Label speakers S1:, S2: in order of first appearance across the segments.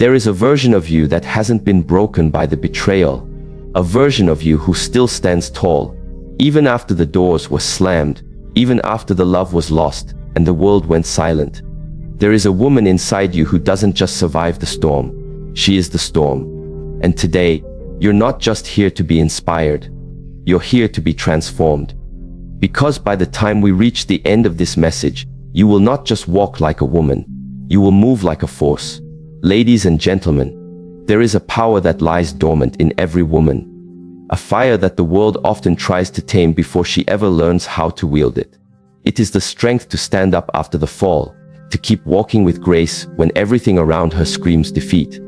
S1: There is a version of you that hasn't been broken by the betrayal. A version of you who still stands tall, even after the doors were slammed, even after the love was lost and the world went silent. There is a woman inside you who doesn't just survive the storm. She is the storm. And today, you're not just here to be inspired. You're here to be transformed. Because by the time we reach the end of this message, you will not just walk like a woman. You will move like a force. Ladies and gentlemen, there is a power that lies dormant in every woman. A fire that the world often tries to tame before she ever learns how to wield it. It is the strength to stand up after the fall, to keep walking with grace when everything around her screams defeat.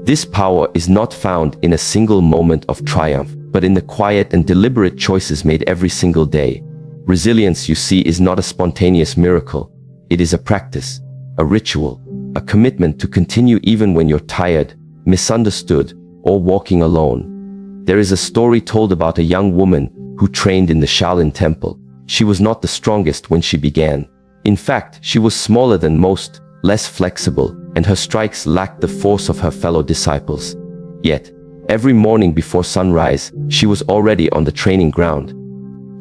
S1: This power is not found in a single moment of triumph, but in the quiet and deliberate choices made every single day. Resilience, you see, is not a spontaneous miracle. It is a practice, a ritual, a commitment to continue even when you're tired, misunderstood, or walking alone. There is a story told about a young woman who trained in the Shaolin temple. She was not the strongest when she began. In fact, she was smaller than most, less flexible, and her strikes lacked the force of her fellow disciples. Yet, every morning before sunrise, she was already on the training ground.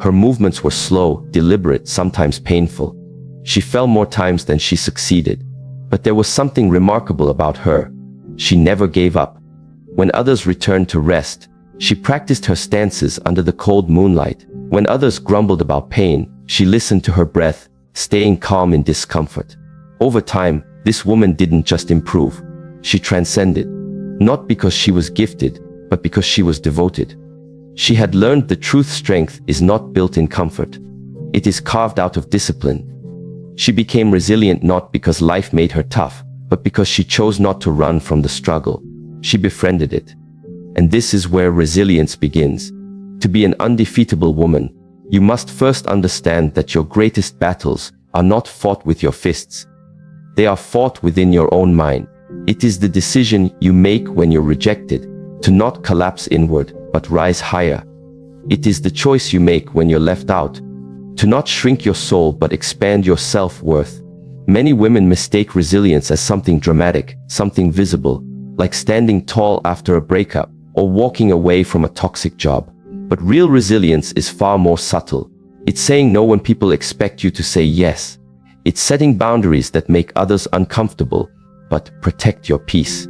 S1: Her movements were slow, deliberate, sometimes painful. She fell more times than she succeeded. But there was something remarkable about her. She never gave up. When others returned to rest, she practiced her stances under the cold moonlight. When others grumbled about pain, she listened to her breath, staying calm in discomfort. Over time, this woman didn't just improve. She transcended. Not because she was gifted, but because she was devoted. She had learned the truth: strength is not built in comfort. It is carved out of discipline. She became resilient not because life made her tough, but because she chose not to run from the struggle. She befriended it. And this is where resilience begins. To be an undefeatable woman, you must first understand that your greatest battles are not fought with your fists. They are fought within your own mind. It is the decision you make when you're rejected, to not collapse inward, but rise higher. It is the choice you make when you're left out, to not shrink your soul but expand your self-worth. Many women mistake resilience as something dramatic, something visible, like standing tall after a breakup, or walking away from a toxic job. But real resilience is far more subtle. It's saying no when people expect you to say yes. It's setting boundaries that make others uncomfortable, but protect your peace.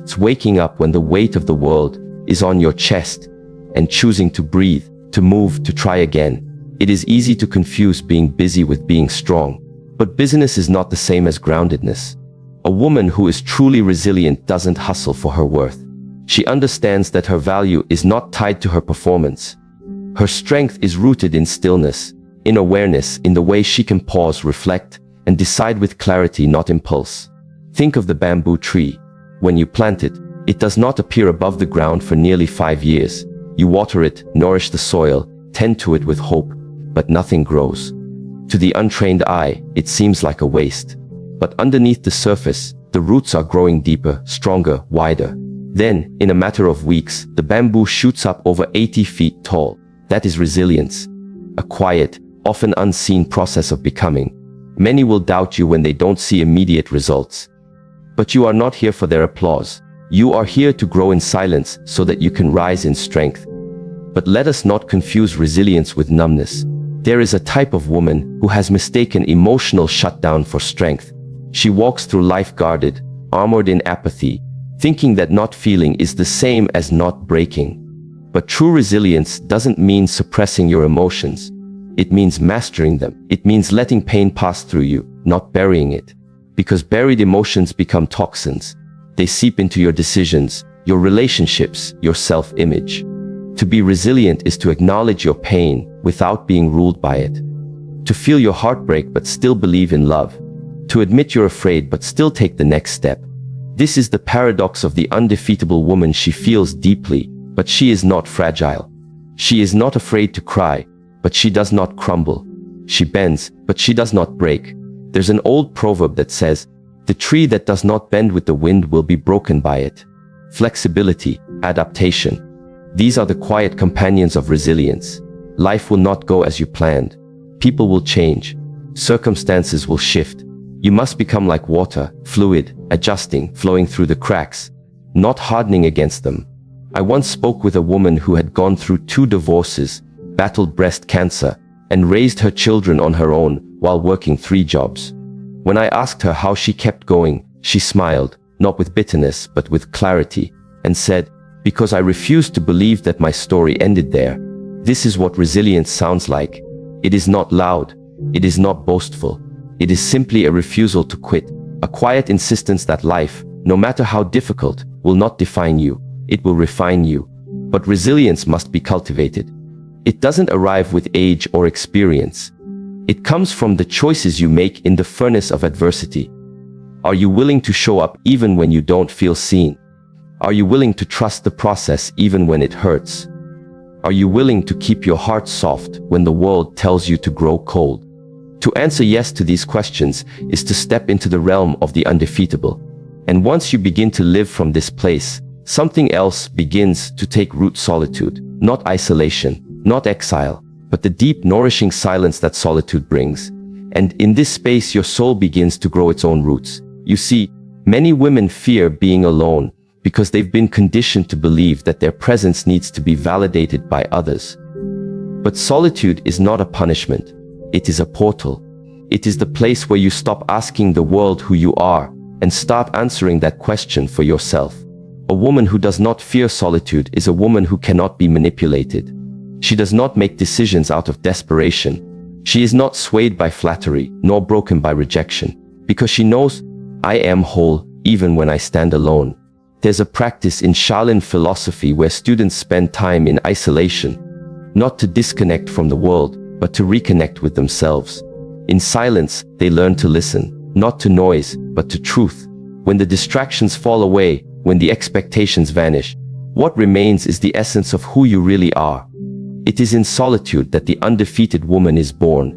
S1: It's waking up when the weight of the world is on your chest, and choosing to breathe, to move, to try again. It is easy to confuse being busy with being strong, but busyness is not the same as groundedness. A woman who is truly resilient doesn't hustle for her worth. She understands that her value is not tied to her performance. Her strength is rooted in stillness, in awareness, in the way she can pause, reflect, and decide with clarity, not impulse. Think of the bamboo tree. When you plant it, it does not appear above the ground for nearly 5 years. You water it, nourish the soil, tend to it with hope, but nothing grows. To the untrained eye, it seems like a waste. But underneath the surface, the roots are growing deeper, stronger, wider. Then, in a matter of weeks, the bamboo shoots up over 80 feet tall. That is resilience. A quiet, often unseen process of becoming. Many will doubt you when they don't see immediate results. But you are not here for their applause. You are here to grow in silence so that you can rise in strength. But let us not confuse resilience with numbness. There is a type of woman who has mistaken emotional shutdown for strength. She walks through life guarded, armored in apathy, thinking that not feeling is the same as not breaking. But true resilience doesn't mean suppressing your emotions. It means mastering them. It means letting pain pass through you, not burying it. Because buried emotions become toxins. They seep into your decisions, your relationships, your self-image. To be resilient is to acknowledge your pain without being ruled by it. To feel your heartbreak but still believe in love. To admit you're afraid but still take the next step. This is the paradox of the undefeatable woman. She feels deeply, but she is not fragile. She is not afraid to cry, but she does not crumble. She bends, but she does not break. There's an old proverb that says, "The tree that does not bend with the wind will be broken by it." Flexibility, adaptation. These are the quiet companions of resilience. Life will not go as you planned. People will change. Circumstances will shift. You must become like water, fluid, adjusting, flowing through the cracks, not hardening against them. I once spoke with a woman who had gone through 2 divorces, battled breast cancer, and raised her children on her own while working 3 jobs. When I asked her how she kept going, she smiled, not with bitterness but with clarity, and said, "Because I refused to believe that my story ended there." This is what resilience sounds like. It is not loud. It is not boastful. It is simply a refusal to quit, a quiet insistence that life, no matter how difficult, will not define you. It will refine you. But resilience must be cultivated. It doesn't arrive with age or experience. It comes from the choices you make in the furnace of adversity. Are you willing to show up even when you don't feel seen? Are you willing to trust the process even when it hurts? Are you willing to keep your heart soft when the world tells you to grow cold? To answer yes to these questions is to step into the realm of the undefeatable. And once you begin to live from this place, something else begins to take root: solitude. Not isolation, not exile, but the deep, nourishing silence that solitude brings. And in this space, your soul begins to grow its own roots. You see, many women fear being alone because they've been conditioned to believe that their presence needs to be validated by others. But solitude is not a punishment. It is a portal. It is the place where you stop asking the world who you are and start answering that question for yourself. A woman who does not fear solitude is a woman who cannot be manipulated. She does not make decisions out of desperation. She is not swayed by flattery, nor broken by rejection, because she knows, I am whole even when I stand alone. There's a practice in Shaolin philosophy where students spend time in isolation, not to disconnect from the world, but to reconnect with themselves. In silence, they learn to listen, not to noise, but to truth. When the distractions fall away, when the expectations vanish, what remains is the essence of who you really are. It is in solitude that the undefeated woman is born,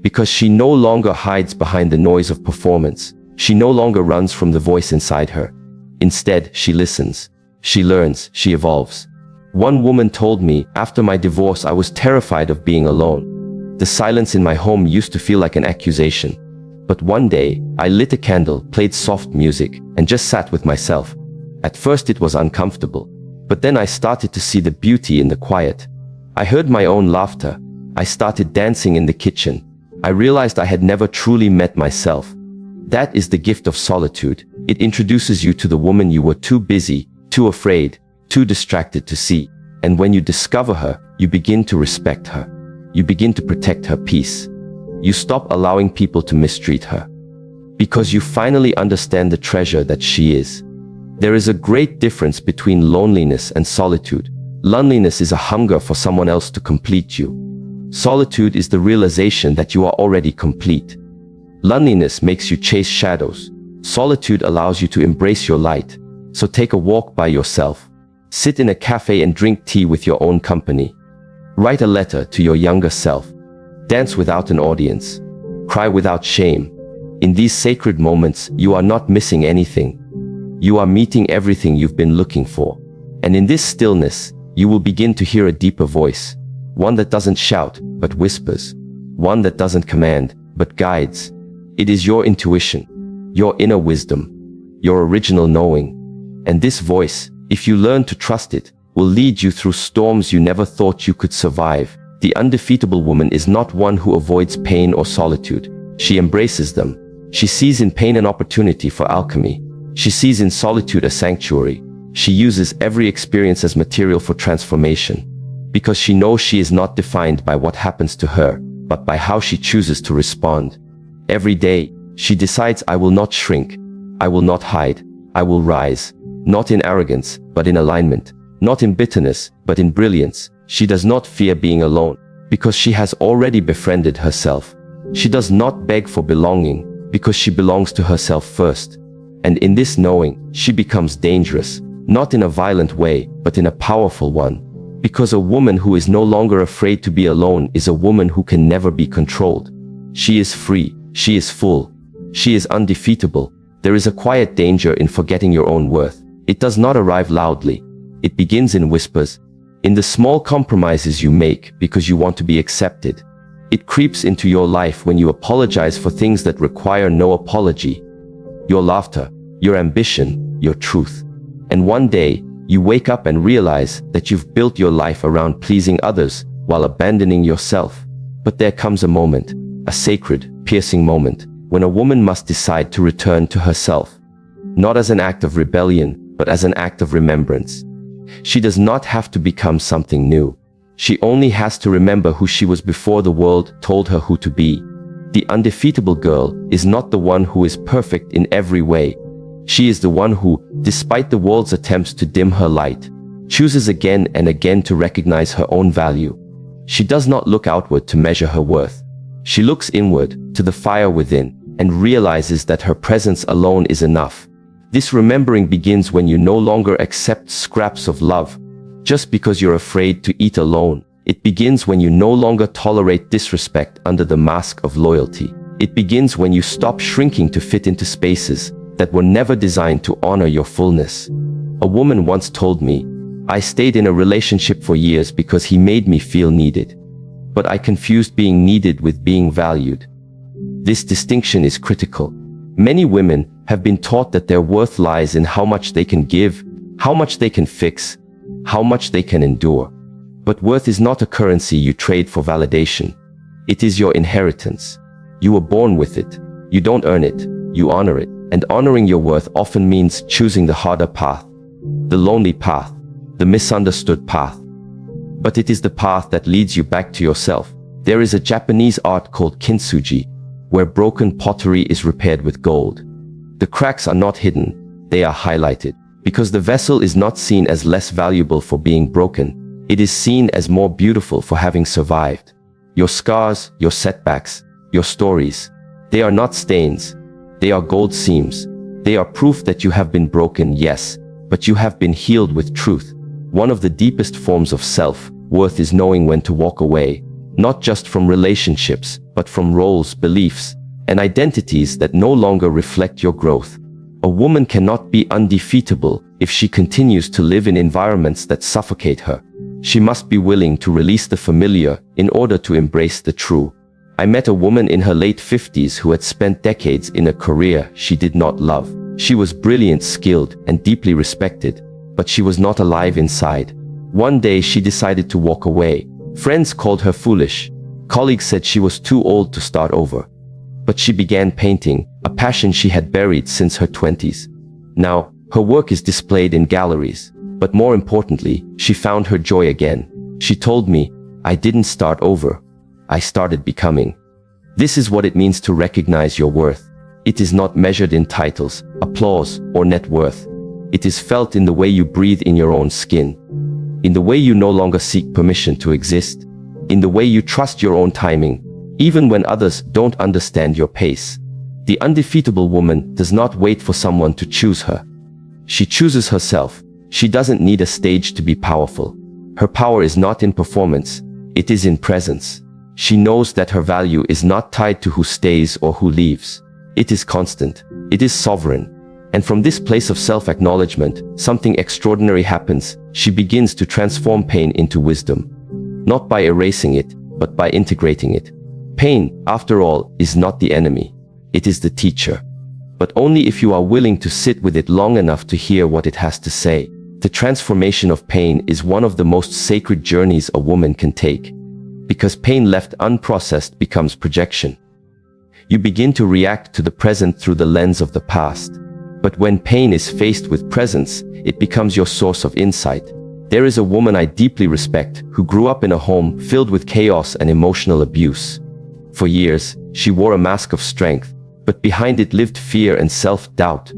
S1: because she no longer hides behind the noise of performance. She no longer runs from the voice inside her. Instead, she listens. She learns. She evolves. One woman told me, after my divorce, I was terrified of being alone. The silence in my home used to feel like an accusation. But one day, I lit a candle, played soft music, and just sat with myself. At first it was uncomfortable, but then I started to see the beauty in the quiet. I heard my own laughter. I started dancing in the kitchen. I realized I had never truly met myself. That is the gift of solitude. It introduces you to the woman you were too busy, too afraid, too distracted to see. And when you discover her, you begin to respect her. You begin to protect her peace. You stop allowing people to mistreat her, because you finally understand the treasure that she is. There is a great difference between loneliness and solitude. Loneliness is a hunger for someone else to complete you. Solitude is the realization that you are already complete. Loneliness makes you chase shadows. Solitude allows you to embrace your light. So take a walk by yourself. Sit in a cafe and drink tea with your own company. Write a letter to your younger self. Dance without an audience. Cry without shame. In these sacred moments, you are not missing anything. You are meeting everything you've been looking for. And in this stillness, you will begin to hear a deeper voice. One that doesn't shout, but whispers. One that doesn't command, but guides. It is your intuition, your inner wisdom, your original knowing. And this voice, if you learn to trust it, will lead you through storms you never thought you could survive. The undefeatable woman is not one who avoids pain or solitude. She embraces them. She sees in pain an opportunity for alchemy. She sees in solitude a sanctuary. She uses every experience as material for transformation, because she knows she is not defined by what happens to her, but by how she chooses to respond. Every day, she decides, I will not shrink. I will not hide. I will rise. Not in arrogance, but in alignment. Not in bitterness, but in brilliance. She does not fear being alone, because she has already befriended herself. She does not beg for belonging, because she belongs to herself first. And in this knowing, she becomes dangerous, not in a violent way, but in a powerful one. Because a woman who is no longer afraid to be alone is a woman who can never be controlled. She is free. She is full. She is undefeatable. There is a quiet danger in forgetting your own worth. It does not arrive loudly. It begins in whispers, in the small compromises you make because you want to be accepted, It creeps into your life when you apologize for things that require no apology. Your laughter, your ambition, your truth. And one day, you wake up and realize that you've built your life around pleasing others while abandoning yourself. But there comes a moment, a sacred, piercing moment, when a woman must decide to return to herself. Not as an act of rebellion, but as an act of remembrance. She does not have to become something new. She only has to remember who she was before the world told her who to be. The undefeatable girl is not the one who is perfect in every way. She is the one who, despite the world's attempts to dim her light, chooses again and again to recognize her own value. She does not look outward to measure her worth. She looks inward, to the fire within, and realizes that her presence alone is enough. This remembering begins when you no longer accept scraps of love, just because you're afraid to eat alone. It begins when you no longer tolerate disrespect under the mask of loyalty. It begins when you stop shrinking to fit into spaces that were never designed to honor your fullness. A woman once told me, "I stayed in a relationship for years because he made me feel needed. But I confused being needed with being valued." This distinction is critical. Many women have been taught that their worth lies in how much they can give, how much they can fix, how much they can endure. But worth is not a currency you trade for validation. It is your inheritance. You were born with it. You don't earn it, you honor it. And honoring your worth often means choosing the harder path, the lonely path, the misunderstood path. But it is the path that leads you back to yourself. There is a Japanese art called kintsugi, where broken pottery is repaired with gold. The cracks are not hidden, they are highlighted. Because the vessel is not seen as less valuable for being broken, it is seen as more beautiful for having survived. Your scars, your setbacks, your stories, they are not stains, they are gold seams. They are proof that you have been broken, yes, but you have been healed with truth. One of the deepest forms of self-worth is knowing when to walk away, not just from relationships, but from roles, beliefs, and identities that no longer reflect your growth. A woman cannot be undefeatable if she continues to live in environments that suffocate her. She must be willing to release the familiar in order to embrace the true. I met a woman in her late 50s who had spent decades in a career she did not love. She was brilliant, skilled, and deeply respected, but she was not alive inside. One day she decided to walk away. Friends called her foolish. Colleagues said she was too old to start over. But she began painting, a passion she had buried since her 20s. Now, her work is displayed in galleries. But more importantly, she found her joy again. She told me, "I didn't start over. I started becoming." This is what it means to recognize your worth. It is not measured in titles, applause, or net worth. It is felt in the way you breathe in your own skin, in the way you no longer seek permission to exist, in the way you trust your own timing, even when others don't understand your pace. The undefeatable woman does not wait for someone to choose her. She chooses herself. She doesn't need a stage to be powerful. Her power is not in performance, it is in presence. She knows that her value is not tied to who stays or who leaves. It is constant. It is sovereign. And from this place of self-acknowledgement, something extraordinary happens. She begins to transform pain into wisdom. Not by erasing it, but by integrating it. Pain, after all, is not the enemy. It is the teacher. But only if you are willing to sit with it long enough to hear what it has to say. The transformation of pain is one of the most sacred journeys a woman can take. Because pain left unprocessed becomes projection. You begin to react to the present through the lens of the past. But when pain is faced with presence, it becomes your source of insight. There is a woman I deeply respect who grew up in a home filled with chaos and emotional abuse. For years, she wore a mask of strength, but behind it lived fear and self-doubt.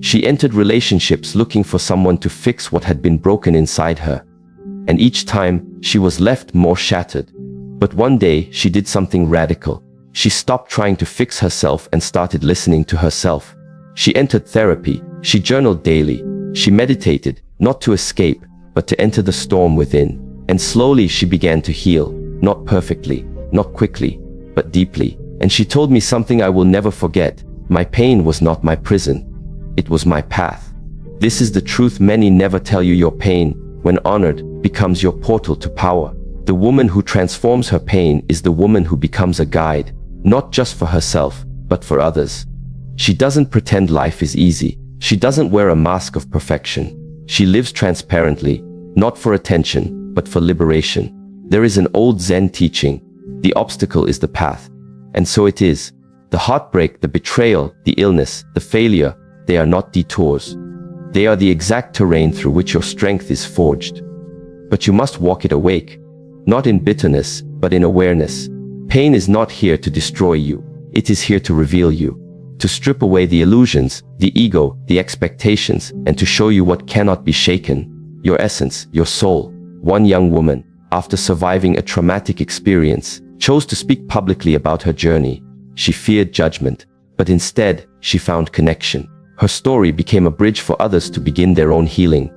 S1: She entered relationships looking for someone to fix what had been broken inside her. And each time, she was left more shattered. But one day, she did something radical. She stopped trying to fix herself and started listening to herself. She entered therapy. She journaled daily. She meditated, not to escape, but to enter the storm within. And slowly she began to heal, not perfectly, not quickly, but deeply. And she told me something I will never forget. My pain was not my prison. It was my path. This is the truth many never tell you. Your pain, when honored, becomes your portal to power. The woman who transforms her pain is the woman who becomes a guide, not just for herself, but for others. She doesn't pretend life is easy. She doesn't wear a mask of perfection. She lives transparently, not for attention, but for liberation. There is an old Zen teaching: the obstacle is the path. And so it is. The heartbreak, the betrayal, the illness, the failure, they are not detours. They are the exact terrain through which your strength is forged. But you must walk it awake, not in bitterness, but in awareness. Pain is not here to destroy you. It is here to reveal you, to strip away the illusions, the ego, the expectations, and to show you what cannot be shaken: your essence, your soul. One young woman, after surviving a traumatic experience, chose to speak publicly about her journey. She feared judgment, but instead, she found connection. Her story became a bridge for others to begin their own healing.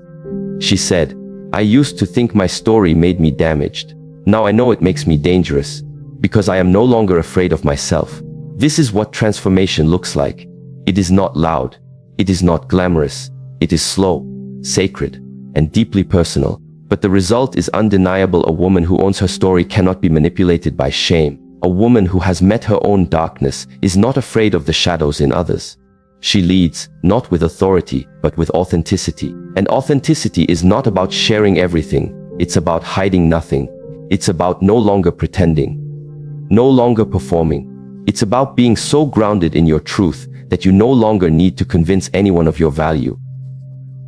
S1: She said, "I used to think my story made me damaged. Now I know it makes me dangerous, because I am no longer afraid of myself." This is what transformation looks like. It is not loud. It is not glamorous. It is slow, sacred, and deeply personal. But the result is undeniable. A woman who owns her story cannot be manipulated by shame. A woman who has met her own darkness is not afraid of the shadows in others. She leads, not with authority, but with authenticity. And authenticity is not about sharing everything. It's about hiding nothing. It's about no longer pretending, no longer performing. It's about being so grounded in your truth that you no longer need to convince anyone of your value.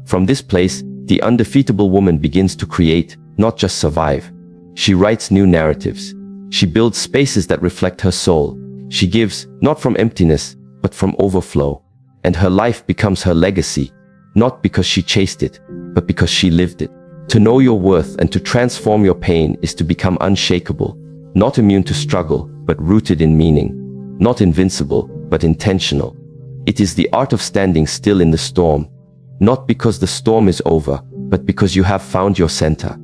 S1: From this place, the undefeatable woman begins to create, not just survive. She writes new narratives. She builds spaces that reflect her soul. She gives, not from emptiness, but from overflow. And her life becomes her legacy, not because she chased it, but because she lived it. To know your worth and to transform your pain is to become unshakable, not immune to struggle, but rooted in meaning. Not invincible, but intentional. It is the art of standing still in the storm, not because the storm is over, but because you have found your center.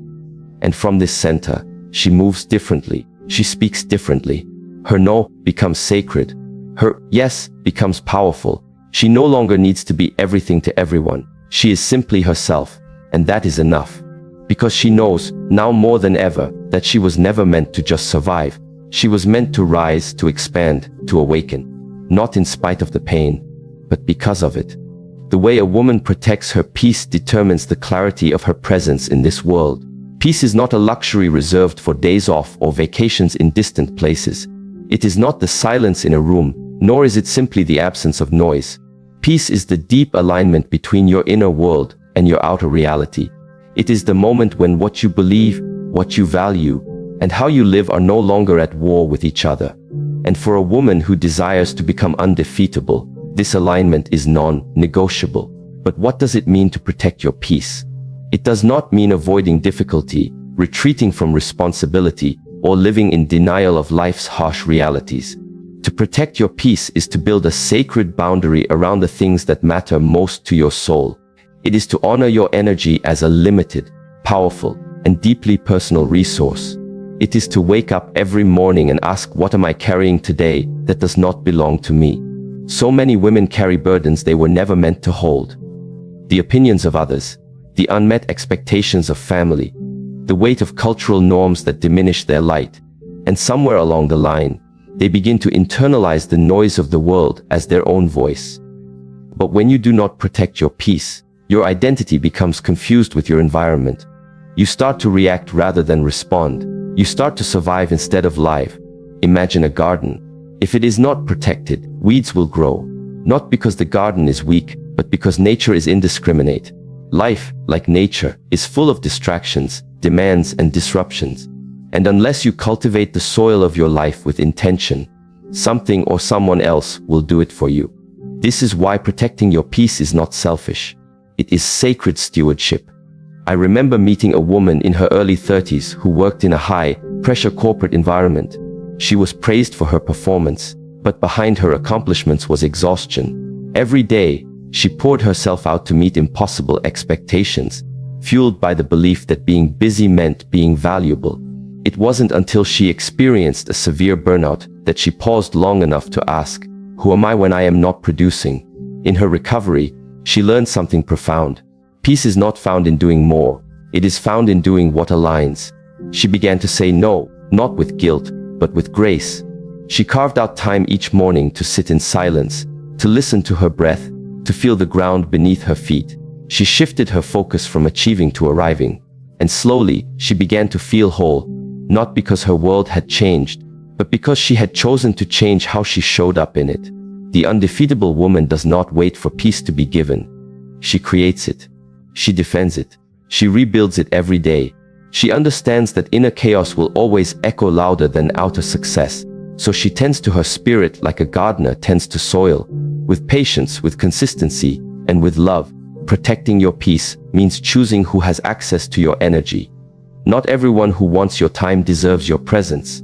S1: And from this center, she moves differently. She speaks differently. Her no becomes sacred. Her yes becomes powerful. She no longer needs to be everything to everyone. She is simply herself, and that is enough. Because she knows, now more than ever, that she was never meant to just survive. She was meant to rise, to expand, to awaken. Not in spite of the pain, but because of it. The way a woman protects her peace determines the clarity of her presence in this world. Peace is not a luxury reserved for days off or vacations in distant places. It is not the silence in a room, nor is it simply the absence of noise. Peace is the deep alignment between your inner world and your outer reality. It is the moment when what you believe, what you value, and how you live are no longer at war with each other. And for a woman who desires to become undefeatable, this alignment is non-negotiable. But what does it mean to protect your peace? It does not mean avoiding difficulty, retreating from responsibility, or living in denial of life's harsh realities. To protect your peace is to build a sacred boundary around the things that matter most to your soul. It is to honor your energy as a limited, powerful, and deeply personal resource. It is to wake up every morning and ask, what am I carrying today that does not belong to me? So many women carry burdens they were never meant to hold. The opinions of others, the unmet expectations of family, the weight of cultural norms that diminish their light, and somewhere along the line, they begin to internalize the noise of the world as their own voice. But when you do not protect your peace, your identity becomes confused with your environment. You start to react rather than respond. You start to survive instead of live. Imagine a garden. If it is not protected, weeds will grow. Not because the garden is weak, but because nature is indiscriminate. Life, like nature, is full of distractions, demands, and disruptions. And unless you cultivate the soil of your life with intention, something or someone else will do it for you. This is why protecting your peace is not selfish. It is sacred stewardship. I remember meeting a woman in her early 30s who worked in a high-pressure corporate environment. She was praised for her performance, but behind her accomplishments was exhaustion. Every day, she poured herself out to meet impossible expectations, fueled by the belief that being busy meant being valuable. It wasn't until she experienced a severe burnout that she paused long enough to ask, who am I when I am not producing? In her recovery, she learned something profound. Peace is not found in doing more. It is found in doing what aligns. She began to say no, not with guilt, but with grace. She carved out time each morning to sit in silence, to listen to her breath, to feel the ground beneath her feet. She shifted her focus from achieving to arriving. And slowly, she began to feel whole, not because her world had changed, but because she had chosen to change how she showed up in it. The undefeatable woman does not wait for peace to be given. She creates it. She defends it. She rebuilds it every day. She understands that inner chaos will always echo louder than outer success. So she tends to her spirit like a gardener tends to soil, with patience, with consistency, and with love. Protecting your peace means choosing who has access to your energy. Not everyone who wants your time deserves your presence.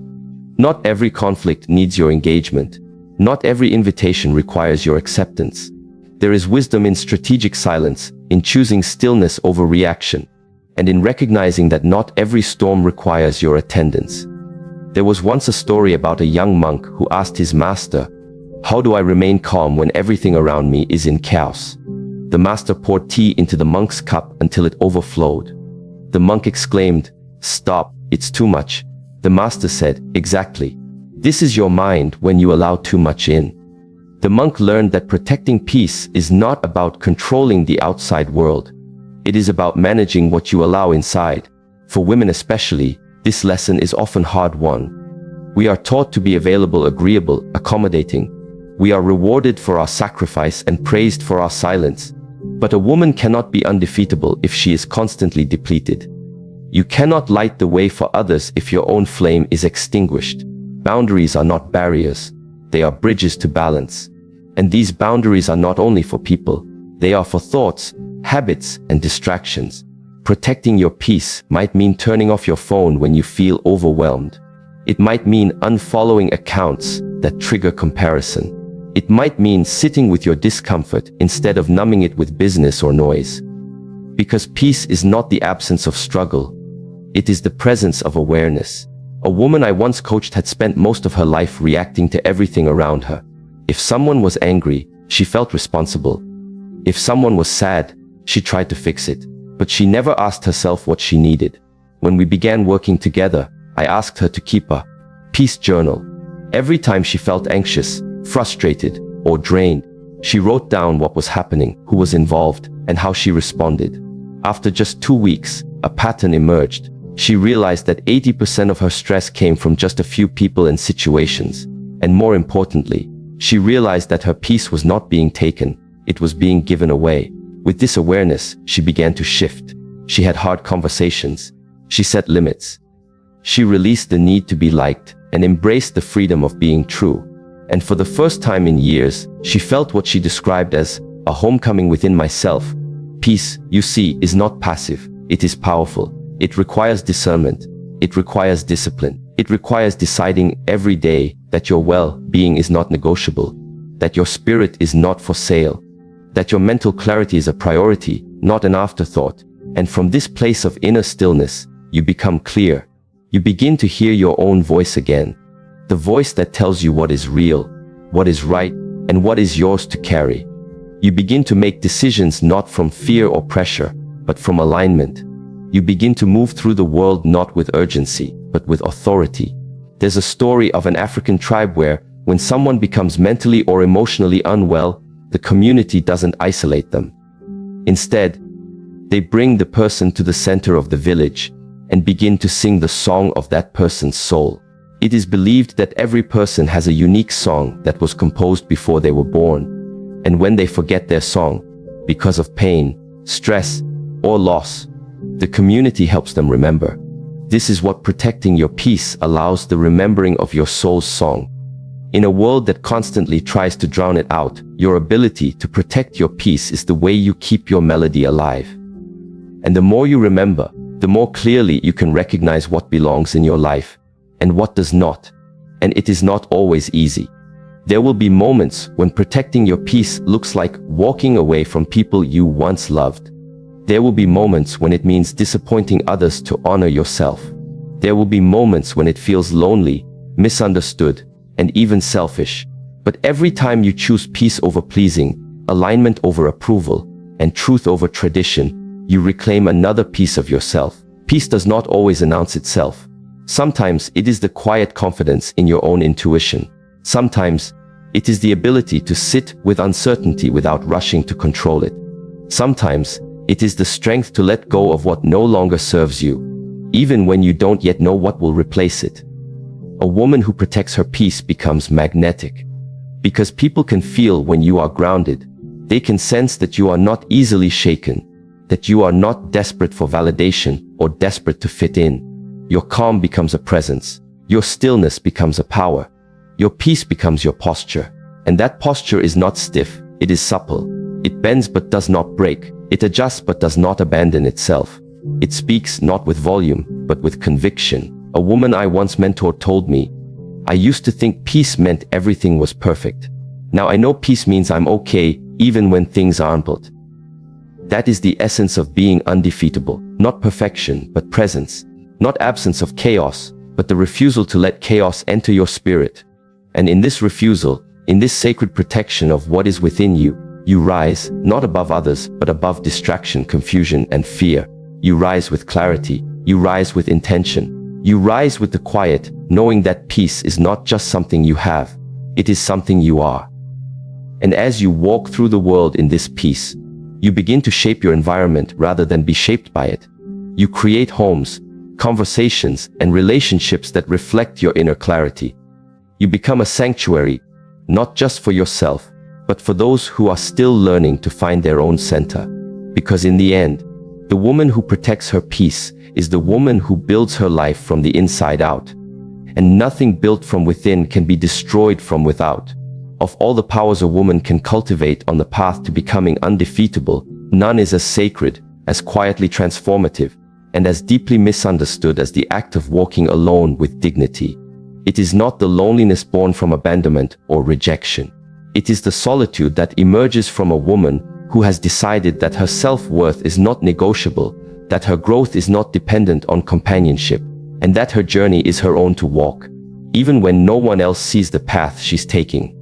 S1: Not every conflict needs your engagement. Not every invitation requires your acceptance. There is wisdom in strategic silence, in choosing stillness over reaction, and in recognizing that not every storm requires your attendance. There was once a story about a young monk who asked his master, "How do I remain calm when everything around me is in chaos?" The master poured tea into the monk's cup until it overflowed. The monk exclaimed, "Stop, it's too much." The master said, "Exactly. This is your mind when you allow too much in." The monk learned that protecting peace is not about controlling the outside world. It is about managing what you allow inside. For women especially, this lesson is often hard-won. We are taught to be available, agreeable, accommodating. We are rewarded for our sacrifice and praised for our silence. But a woman cannot be undefeatable if she is constantly depleted. You cannot light the way for others if your own flame is extinguished. Boundaries are not barriers. They are bridges to balance. And these boundaries are not only for people. They are for thoughts, habits, and distractions. Protecting your peace might mean turning off your phone when you feel overwhelmed. It might mean unfollowing accounts that trigger comparison. It might mean sitting with your discomfort instead of numbing it with business or noise. Because peace is not the absence of struggle. It is the presence of awareness. A woman I once coached had spent most of her life reacting to everything around her. If someone was angry, she felt responsible. If someone was sad, she tried to fix it. But she never asked herself what she needed. When we began working together, I asked her to keep a peace journal. Every time she felt anxious, frustrated, or drained, she wrote down what was happening, who was involved, and how she responded. After just 2 weeks, a pattern emerged. She realized that 80% of her stress came from just a few people and situations. And more importantly, she realized that her peace was not being taken, it was being given away. With this awareness, she began to shift. She had hard conversations. She set limits. She released the need to be liked and embraced the freedom of being true. And for the first time in years, she felt what she described as a homecoming within myself. Peace, you see, is not passive. It is powerful. It requires discernment. It requires discipline. It requires deciding every day that your well-being is not negotiable, that your spirit is not for sale, that your mental clarity is a priority, not an afterthought. And from this place of inner stillness, you become clear. You begin to hear your own voice again. The voice that tells you what is real, what is right, and what is yours to carry. You begin to make decisions not from fear or pressure, but from alignment. You begin to move through the world not with urgency, but with authority. There's a story of an African tribe where, when someone becomes mentally or emotionally unwell, the community doesn't isolate them. Instead, they bring the person to the center of the village and begin to sing the song of that person's soul. It is believed that every person has a unique song that was composed before they were born. And when they forget their song, because of pain, stress, or loss, the community helps them remember. This is what protecting your peace allows, the remembering of your soul's song. In a world that constantly tries to drown it out, your ability to protect your peace is the way you keep your melody alive. And the more you remember, the more clearly you can recognize what belongs in your life and what does not. And it is not always easy. There will be moments when protecting your peace looks like walking away from people you once loved. There will be moments when it means disappointing others to honor yourself. There will be moments when it feels lonely, misunderstood, and even selfish. But every time you choose peace over pleasing, alignment over approval, and truth over tradition, you reclaim another piece of yourself. Peace does not always announce itself. Sometimes it is the quiet confidence in your own intuition. Sometimes it is the ability to sit with uncertainty without rushing to control it. Sometimes it is the strength to let go of what no longer serves you, even when you don't yet know what will replace it. A woman who protects her peace becomes magnetic. Because people can feel when you are grounded. They can sense that you are not easily shaken, that you are not desperate for validation or desperate to fit in. Your calm becomes a presence. Your stillness becomes a power. Your peace becomes your posture. And that posture is not stiff, it is supple. It bends but does not break. It adjusts but does not abandon itself. It speaks not with volume, but with conviction. A woman I once mentored told me, "I used to think peace meant everything was perfect. Now I know peace means I'm okay, even when things aren't." That is the essence of being undefeatable. Not perfection, but presence. Not absence of chaos, but the refusal to let chaos enter your spirit. And in this refusal, in this sacred protection of what is within you, you rise, not above others, but above distraction, confusion, and fear. You rise with clarity. You rise with intention. You rise with the quiet, knowing that peace is not just something you have. It is something you are. And as you walk through the world in this peace, you begin to shape your environment rather than be shaped by it. You create homes, conversations, and relationships that reflect your inner clarity. You become a sanctuary, not just for yourself, but for those who are still learning to find their own center. Because in the end, the woman who protects her peace is the woman who builds her life from the inside out. And nothing built from within can be destroyed from without. Of all the powers a woman can cultivate on the path to becoming undefeatable, none is as sacred, as quietly transformative, and as deeply misunderstood as the act of walking alone with dignity. It is not the loneliness born from abandonment or rejection. It is the solitude that emerges from a woman who has decided that her self-worth is not negotiable, that her growth is not dependent on companionship, and that her journey is her own to walk, even when no one else sees the path she's taking.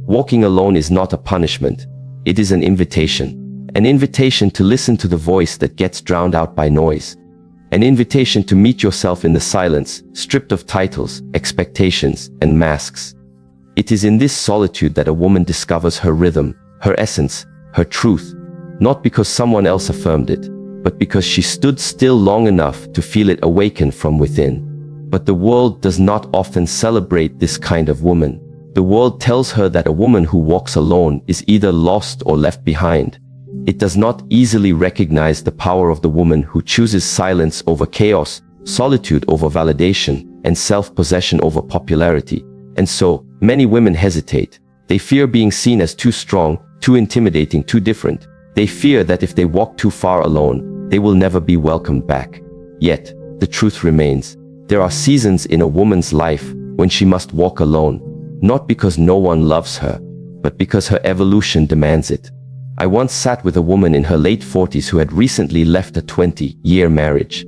S1: Walking alone is not a punishment. It is an invitation to listen to the voice that gets drowned out by noise. An invitation to meet yourself in the silence, stripped of titles, expectations, and masks. It is in this solitude that a woman discovers her rhythm, her essence, her truth, not because someone else affirmed it, but because she stood still long enough to feel it awaken from within. But the world does not often celebrate this kind of woman. The world tells her that a woman who walks alone is either lost or left behind. It does not easily recognize the power of the woman who chooses silence over chaos, solitude over validation, and self-possession over popularity. And so, many women hesitate. They fear being seen as too strong, too intimidating, too different. They fear that if they walk too far alone, they will never be welcomed back. Yet, the truth remains. There are seasons in a woman's life when she must walk alone, not because no one loves her, but because her evolution demands it. I once sat with a woman in her late 40s who had recently left a 20-year marriage.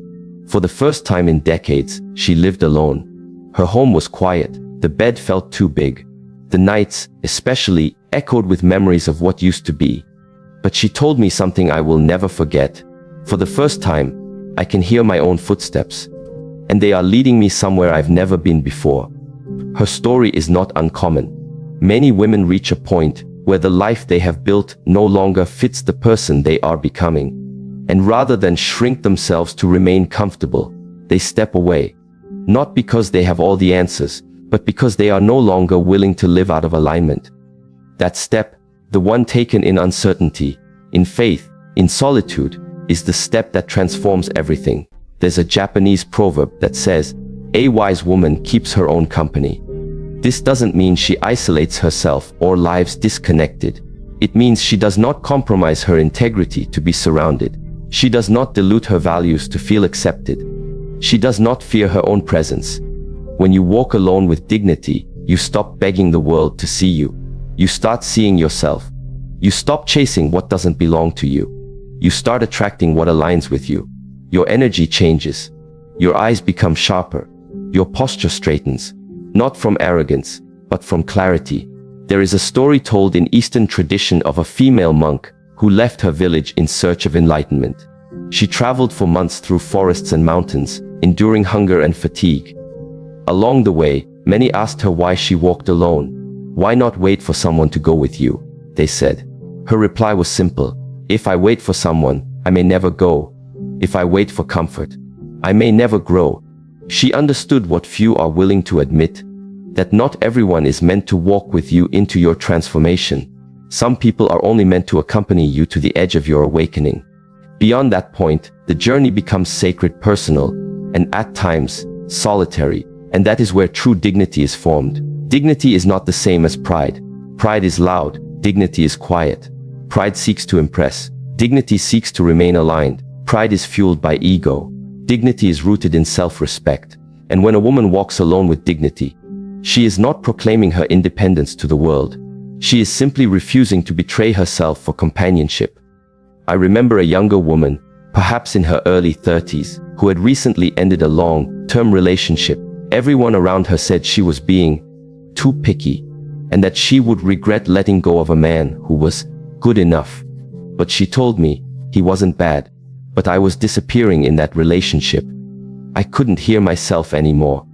S1: For the first time in decades, she lived alone. Her home was quiet. The bed felt too big. The nights, especially, echoed with memories of what used to be. But she told me something I will never forget. For the first time, I can hear my own footsteps, and they are leading me somewhere I've never been before. Her story is not uncommon. Many women reach a point where the life they have built no longer fits the person they are becoming. And rather than shrink themselves to remain comfortable, they step away. Not because they have all the answers, but because they are no longer willing to live out of alignment. That step, the one taken in uncertainty, in faith, in solitude, is the step that transforms everything. There's a Japanese proverb that says, "A wise woman keeps her own company." This doesn't mean she isolates herself or lives disconnected. It means she does not compromise her integrity to be surrounded. She does not dilute her values to feel accepted. She does not fear her own presence. When you walk alone with dignity, you stop begging the world to see you. You start seeing yourself. You stop chasing what doesn't belong to you. You start attracting what aligns with you. Your energy changes. Your eyes become sharper. Your posture straightens. Not from arrogance, but from clarity. There is a story told in Eastern tradition of a female monk who left her village in search of enlightenment. She traveled for months through forests and mountains, enduring hunger and fatigue. Along the way, many asked her why she walked alone. Why not wait for someone to go with you? They said. Her reply was simple. If I wait for someone, I may never go. If I wait for comfort, I may never grow. She understood what few are willing to admit, that not everyone is meant to walk with you into your transformation. Some people are only meant to accompany you to the edge of your awakening. Beyond that point, the journey becomes sacred, personal, and at times, solitary. And that is where true dignity is formed. Dignity is not the same as pride. Pride is loud, dignity is quiet. Pride seeks to impress. Dignity seeks to remain aligned. Pride is fueled by ego. Dignity is rooted in self-respect. And when a woman walks alone with dignity, she is not proclaiming her independence to the world. She is simply refusing to betray herself for companionship. I remember a younger woman, perhaps in her early 30s, who had recently ended a long-term relationship. Everyone around her said she was being too picky, and that she would regret letting go of a man who was good enough. But she told me he wasn't bad, but I was disappearing in that relationship. I couldn't hear myself anymore.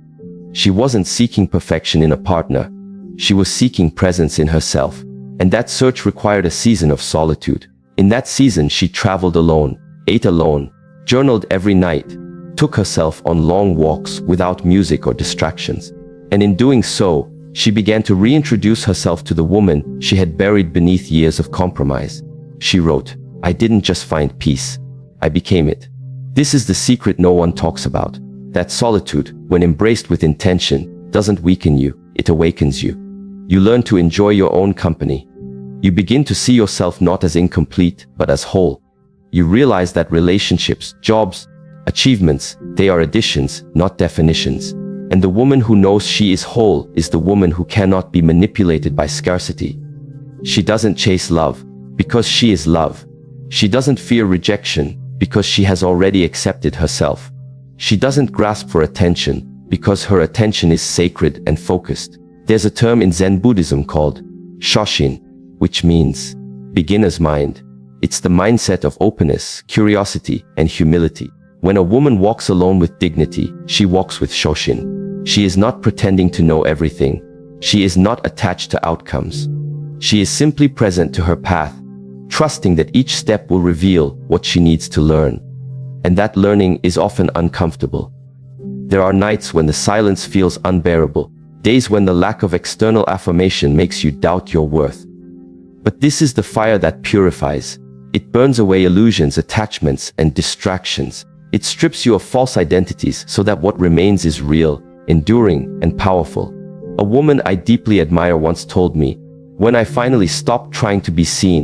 S1: She wasn't seeking perfection in a partner. She was seeking presence in herself, and that search required a season of solitude. In that season, she traveled alone, ate alone, journaled every night, took herself on long walks without music or distractions. And in doing so, she began to reintroduce herself to the woman she had buried beneath years of compromise. She wrote, "I didn't just find peace, I became it." This is the secret no one talks about. That solitude, when embraced with intention, doesn't weaken you, it awakens you. You learn to enjoy your own company. You begin to see yourself not as incomplete, but as whole. You realize that relationships, jobs, achievements, they are additions, not definitions. And the woman who knows she is whole is the woman who cannot be manipulated by scarcity. She doesn't chase love, because she is love. She doesn't fear rejection, because she has already accepted herself. She doesn't grasp for attention, because her attention is sacred and focused. There's a term in Zen Buddhism called Shoshin, which means beginner's mind. It's the mindset of openness, curiosity, and humility. When a woman walks alone with dignity, she walks with Shoshin. She is not pretending to know everything. She is not attached to outcomes. She is simply present to her path, trusting that each step will reveal what she needs to learn. And that learning is often uncomfortable. There are nights when the silence feels unbearable, days when the lack of external affirmation makes you doubt your worth. But this is the fire that purifies. It burns away illusions, attachments, and distractions. It strips you of false identities so that what remains is real, enduring, and powerful. A woman I deeply admire once told me, "When I finally stopped trying to be seen,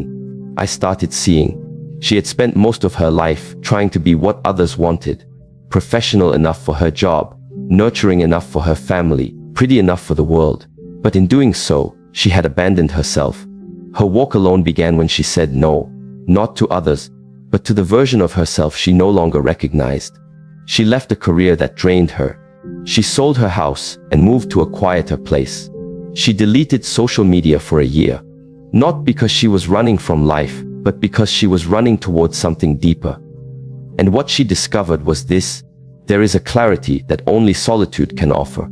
S1: I started seeing." She had spent most of her life trying to be what others wanted, professional enough for her job, nurturing enough for her family, pretty enough for the world. But in doing so, she had abandoned herself. Her walk alone began when she said no, not to others, but to the version of herself she no longer recognized. She left a career that drained her. She sold her house and moved to a quieter place. She deleted social media for a year, not because she was running from life, but because she was running towards something deeper. And what she discovered was this: there is a clarity that only solitude can offer.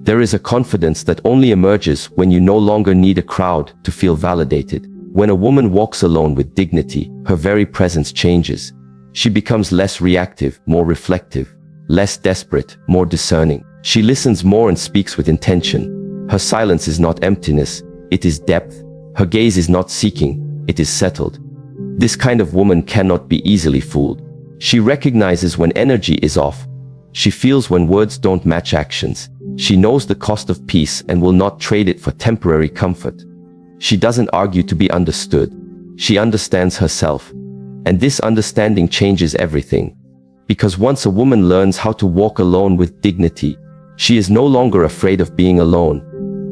S1: There is a confidence that only emerges when you no longer need a crowd to feel validated. When a woman walks alone with dignity, her very presence changes. She becomes less reactive, more reflective, less desperate, more discerning. She listens more and speaks with intention. Her silence is not emptiness, it is depth. Her gaze is not seeking, it is settled. This kind of woman cannot be easily fooled. She recognizes when energy is off. She feels when words don't match actions. She knows the cost of peace and will not trade it for temporary comfort. She doesn't argue to be understood. She understands herself. And this understanding changes everything. Because once a woman learns how to walk alone with dignity, she is no longer afraid of being alone.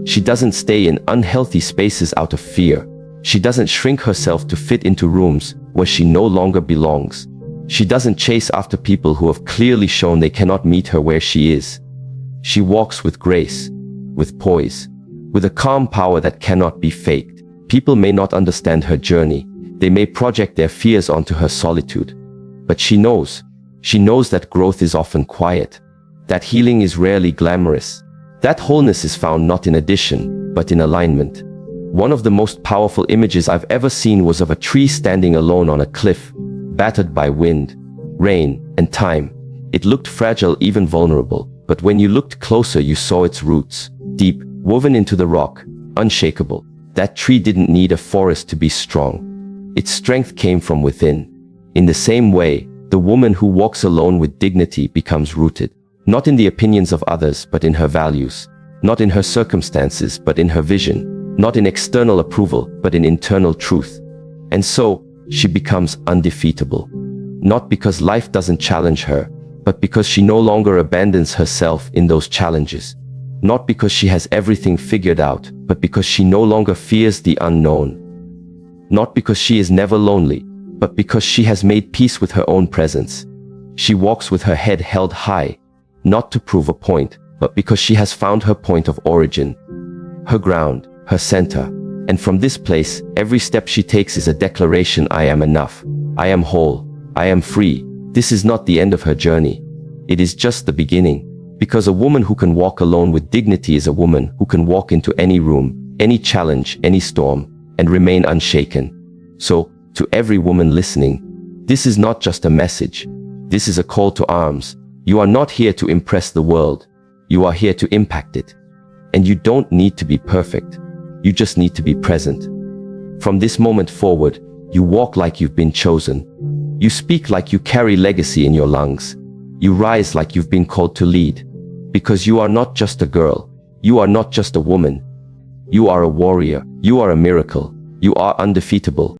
S1: She doesn't stay in unhealthy spaces out of fear. She doesn't shrink herself to fit into rooms where she no longer belongs. She doesn't chase after people who have clearly shown they cannot meet her where she is. She walks with grace, with poise, with a calm power that cannot be faked. People may not understand her journey. They may project their fears onto her solitude. But she knows that growth is often quiet, that healing is rarely glamorous, that wholeness is found not in addition, but in alignment. One of the most powerful images I've ever seen was of a tree standing alone on a cliff, battered by wind, rain, and time. It looked fragile, even vulnerable, but when you looked closer you saw its roots, deep, woven into the rock, unshakable. That tree didn't need a forest to be strong. Its strength came from within. In the same way, the woman who walks alone with dignity becomes rooted, not in the opinions of others but in her values, not in her circumstances but in her vision, not in external approval but in internal truth. And so, she becomes undefeatable. Not because life doesn't challenge her, but because she no longer abandons herself in those challenges. Not because she has everything figured out, but because she no longer fears the unknown. Not because she is never lonely, but because she has made peace with her own presence. She walks with her head held high, not to prove a point, but because she has found her point of origin, her ground, her center. And from this place, every step she takes is a declaration: I am enough, I am whole, I am free. This is not the end of her journey. It is just the beginning. Because a woman who can walk alone with dignity is a woman who can walk into any room, any challenge, any storm, and remain unshaken. So, to every woman listening, this is not just a message. This is a call to arms. You are not here to impress the world. You are here to impact it. And you don't need to be perfect. You just need to be present. From this moment forward, you walk like you've been chosen. You speak like you carry legacy in your lungs. You rise like you've been called to lead. Because you are not just a girl. You are not just a woman. You are a warrior. You are a miracle. You are undefeatable.